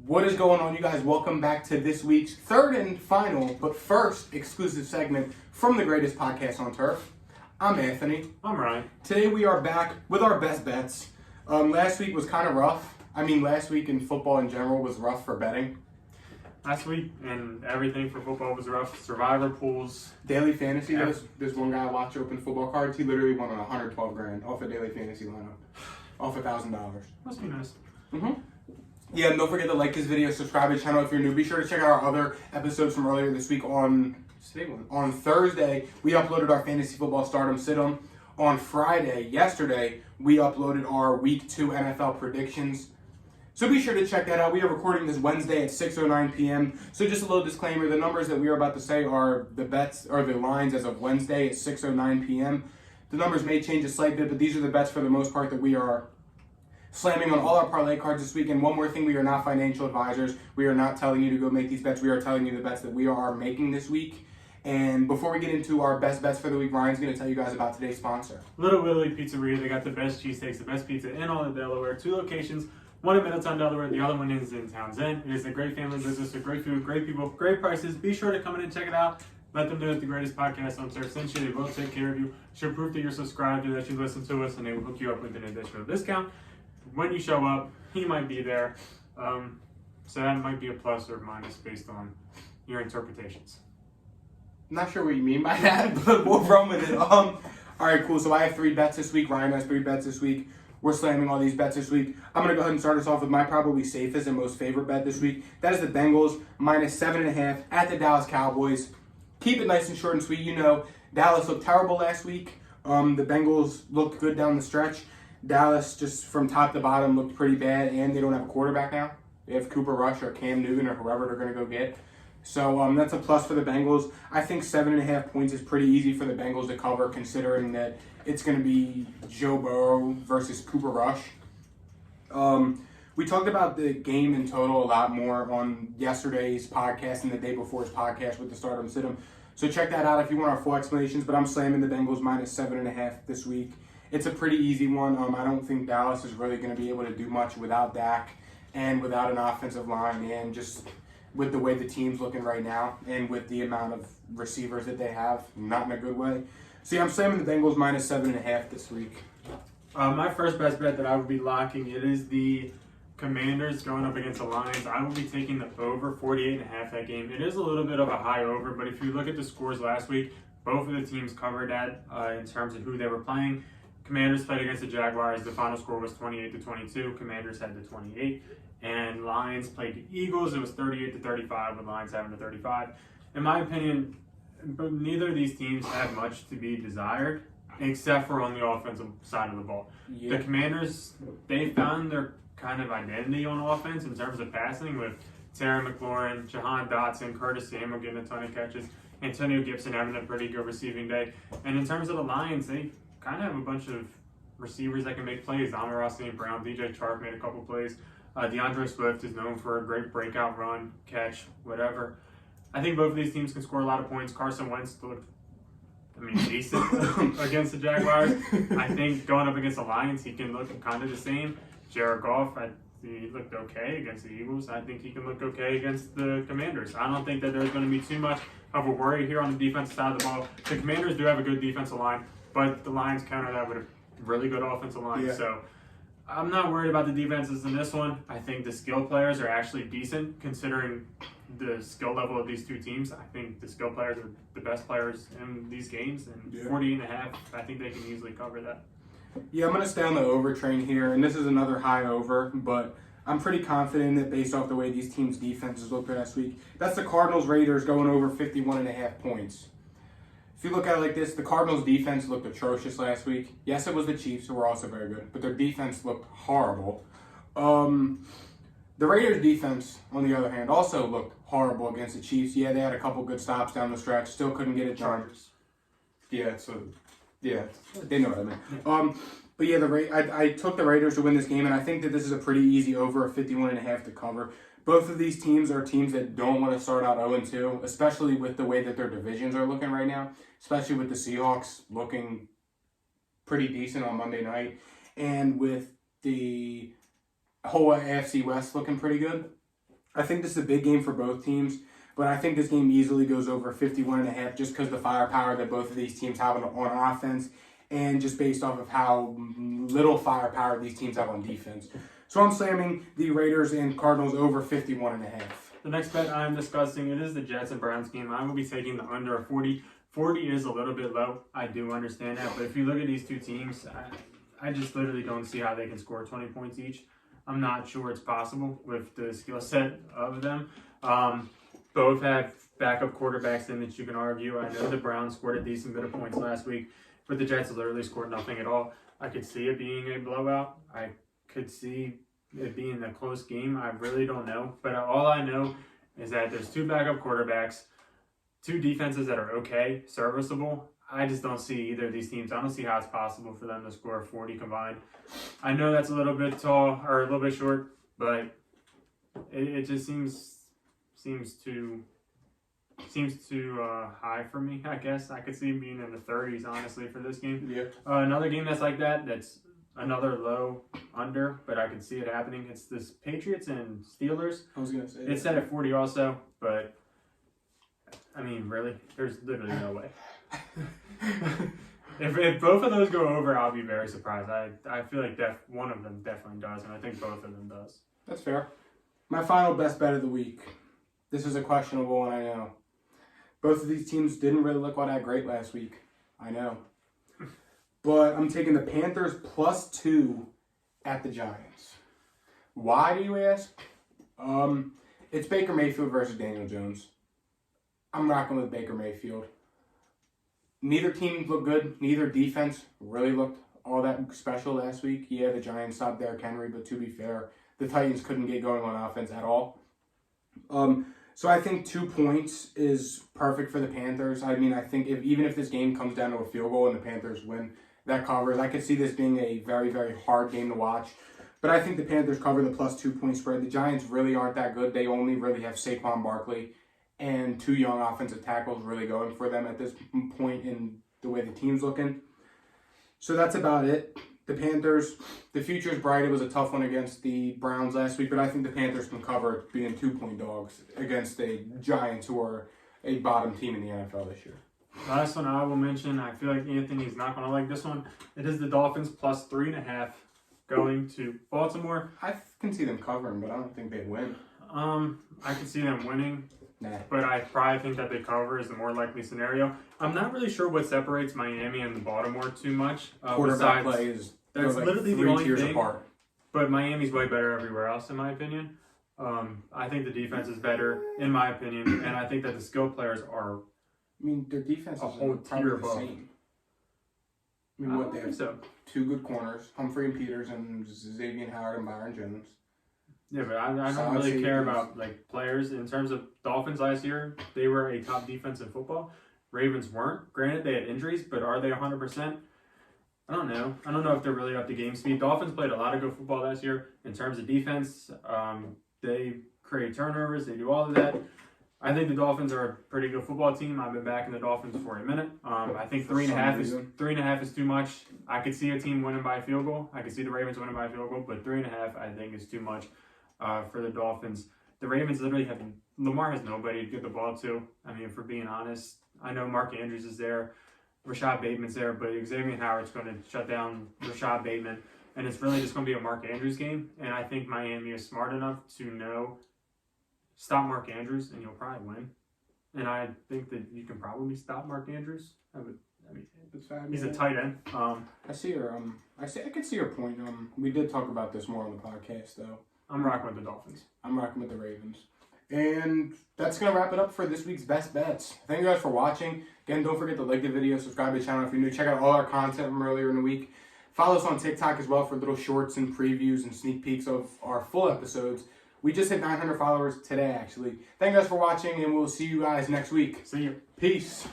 What is going on, you guys? Welcome back to this week's third and final, but first exclusive segment from the greatest podcast on turf. I'm Anthony. I'm Ryan. Today we are back with our best bets. Last week was kind of rough. Last week in football in general was rough for betting. Last week and everything for football was rough. Survivor pools. Daily fantasy, Yeah. there's one guy I watch open football cards. He literally won on $112,000 off a daily fantasy lineup, off $1,000. Must be nice. Yeah, and don't forget to like this video, subscribe to the channel if you're new. Be sure to check out our other episodes from earlier this week. On Thursday, we uploaded our Fantasy Football Stardom Sit-em. On Friday, yesterday, we uploaded our Week 2 NFL predictions. So be sure to check that out. We are recording this Wednesday at 6:09 p.m. So just a little disclaimer, the numbers that we are about to say are the bets or the lines as of Wednesday at 6:09 p.m. The numbers may change a slight bit, but these are the bets for the most part that we are slamming on all our parlay cards this week. And one more thing, we are not financial advisors. We are not telling you to go make these bets. We are telling you the bets that we are making this week. And before we get into our best bets for the week, Ryan's going to tell you guys about today's sponsor. Little Willie Pizzeria. They got the best cheesesteaks, the best pizza in all of Delaware. 2 locations. One in Middletown, Delaware. The other one is in Townsend. It is a great family business with great food, great people, great prices. Be sure to come in and check it out. Let them know it's the greatest podcast on turf. Since they will take care of you. Show proof that you're subscribed and that you listen to us, and they will hook you up with an additional discount. When you show up, he might be there. So that might be a plus or minus based on your interpretations. I'm not sure what you mean by that, but we'll run with it. All right, cool. So I have 3 bets this week. Ryan has 3 bets this week. We're slamming all these bets this week. I'm going to go ahead and start us off with my probably safest and most favorite bet this week. That is the Bengals minus 7.5 at the Dallas Cowboys. Keep it nice and short and sweet. You know, Dallas looked terrible last week. The Bengals looked good down the stretch. Dallas, just from top to bottom, looked pretty bad, and they don't have a quarterback now. They have Cooper Rush or Cam Newton or whoever they're going to go get. So that's a plus for the Bengals. I think 7.5 points is pretty easy for the Bengals to cover, considering that it's going to be Joe Burrow versus Cooper Rush. We talked about the game in total a lot more on yesterday's podcast and the day before's podcast with the Stardom Sit-em. So check that out if you want our full explanations. But I'm slamming the Bengals minus 7.5 this week. It's a pretty easy one. I don't think Dallas is really going to be able to do much without Dak and without an offensive line, and just with the way the team's looking right now and with the amount of receivers that they have, not in a good way. So yeah, I'm slamming the Bengals minus 7.5 this week. My first best bet that I would be locking, it is the Commanders going up against the Lions. I will be taking the over 48.5 that game. It is a little bit of a high over, but if you look at the scores last week, both of the teams covered that in terms of who they were playing. Commanders played against the Jaguars. The final score was 28-22. Commanders had the 28. And Lions played the Eagles. It was 38-35 with Lions having the 35. In my opinion, neither of these teams have much to be desired, except for on the offensive side of the ball. Yeah. The Commanders, they found their kind of identity on offense in terms of passing with Terry McLaurin, Jahan Dotson, Curtis Samuel getting a ton of catches, Antonio Gibson having a pretty good receiving day. And in terms of the Lions, they kind of have a bunch of receivers that can make plays. Amon-Ra St. Brown, DJ Chark made a couple plays. DeAndre Swift is known for a great breakout run, catch, whatever. I think both of these teams can score a lot of points. Carson Wentz looked, decent against the Jaguars. I think going up against the Lions, he can look kind of the same. Jared Goff, he looked okay against the Eagles. I think he can look okay against the Commanders. I don't think that there's going to be too much of a worry here on the defensive side of the ball. The Commanders do have a good defensive line, but the Lions counter that with a really good offensive line. Yeah. So I'm not worried about the defenses in this one. I think the skill players are actually decent considering the skill level of these two teams. I think the skill players are the best players in these games, and 48.5, I think they can easily cover that. Yeah, I'm going to stay on the over train here, and this is another high over, but I'm pretty confident that based off the way these teams' defenses looked last week, that's the Cardinals-Raiders going over 51.5 points. If you look at it like this, the Cardinals' defense looked atrocious last week. Yes, it was the Chiefs, who were also very good, but their defense looked horrible. The Raiders' defense, on the other hand, also looked horrible against the Chiefs. Yeah, they had a couple good stops down the stretch, still couldn't get it done. Yeah, they know what I mean. But yeah, I took the Raiders to win this game, and I think that this is a pretty easy over of 51.5 to cover. Both of these teams are teams that don't want to start out 0-2, especially with the way that their divisions are looking right now, especially with the Seahawks looking pretty decent on Monday night, and with the whole AFC West looking pretty good. I think this is a big game for both teams, but I think this game easily goes over 51.5 just because the firepower that both of these teams have on offense and just based off of how little firepower these teams have on defense. So I'm slamming the Raiders and Cardinals over 51.5. The next bet I'm discussing, it is the Jets and Browns game. I'm going to be taking the under 40. 40 is a little bit low. I do understand that. But if you look at these two teams, I just literally don't see how they can score 20 points each. I'm not sure it's possible with the skill set of them. Both have backup quarterbacks in that you can argue. I know the Browns scored a decent bit of points last week, but the Jets literally scored nothing at all. I could see it being a blowout. I could see it being a close game. I really don't know. But all I know is that there's two backup quarterbacks, two defenses that are okay, serviceable. I just don't see either of these teams. I don't see how it's possible for them to score 40 combined. I know that's a little bit tall or a little bit short, but it just seems too high for me, I guess. I could see it being in the 30s, honestly, for this game. Yeah. Another game that's like that's another low under, but I can see it happening. It's this Patriots and Steelers. I was going to say It's set at 40 also, but I mean, really? There's literally no way. If both of those go over, I'll be very surprised. I feel like one of them definitely does, and I think both of them does. That's fair. My final best bet of the week. This is a questionable one, I know. Both of these teams didn't really look all that great last week. I know. But I'm taking the Panthers +2 at the Giants. Why, do you ask? It's Baker Mayfield versus Daniel Jones. I'm rocking with Baker Mayfield. Neither team looked good. Neither defense really looked all that special last week. Yeah, the Giants stopped Derrick Henry, but to be fair, the Titans couldn't get going on offense at all. So I think 2 points is perfect for the Panthers. I mean, I think even if this game comes down to a field goal and the Panthers win, that covers. I could see this being a very, very hard game to watch. But I think the Panthers cover the +2 point spread. The Giants really aren't that good. They only really have Saquon Barkley and two young offensive tackles really going for them at this point in the way the team's looking. So that's about it. The Panthers, the future's bright. It was a tough one against the Browns last week, but I think the Panthers can cover being 2-point dogs against the Giants, who are a bottom team in the NFL this year. Last one I will mention, I feel like Anthony's not going to like this one. It is the Dolphins +3.5 going to Baltimore. I can see them covering, but I don't think they'd win. I can see them winning. Nah. But I probably think that they cover is the more likely scenario. I'm not really sure what separates Miami and Baltimore too much. Quarterback play is that's like literally the 3 only tiers thing. apart. But Miami's way better everywhere else, in my opinion. I think the defense is better, in my opinion, and I think that the skill players are. I mean, their defense A is whole probably tier the above. same. I mean, what they have so. 2 good corners, Humphrey and Peters, and Xavier Howard and Byron Jones. Yeah, but I don't Solid really care safeties. about like players. In terms of Dolphins last year, they were a top defense in football. Ravens weren't. Granted, they had injuries, but are they 100%? I don't know. I don't know if they're really up to game speed. Dolphins played a lot of good football last year. In terms of defense, they create turnovers. They do all of that. I think the Dolphins are a pretty good football team. I've been backing the Dolphins for a minute. I think 3.5 is too much. I could see a team winning by a field goal. I could see the Ravens winning by a field goal, but 3.5 I think is too much for the Dolphins. The Ravens literally have Lamar has nobody to get the ball to. I mean, if we're being honest, I know Mark Andrews is there, Rashad Bateman's there, but Xavier Howard's going to shut down Rashad Bateman, and it's really just going to be a Mark Andrews game. And I think Miami is smart enough to know. Stop Mark Andrews, and you'll probably win. And I think that you can probably stop Mark Andrews. He's a tight end. I see your I can see your point. We did talk about this more on the podcast, though. I'm rocking with the Dolphins. I'm rocking with the Ravens. And that's going to wrap it up for this week's Best Bets. Thank you guys for watching. Again, don't forget to like the video, subscribe to the channel if you're new. Check out all our content from earlier in the week. Follow us on TikTok as well for little shorts and previews and sneak peeks of our full episodes. We just hit 900 followers today, actually. Thank you guys for watching, and we'll see you guys next week. See you. Peace.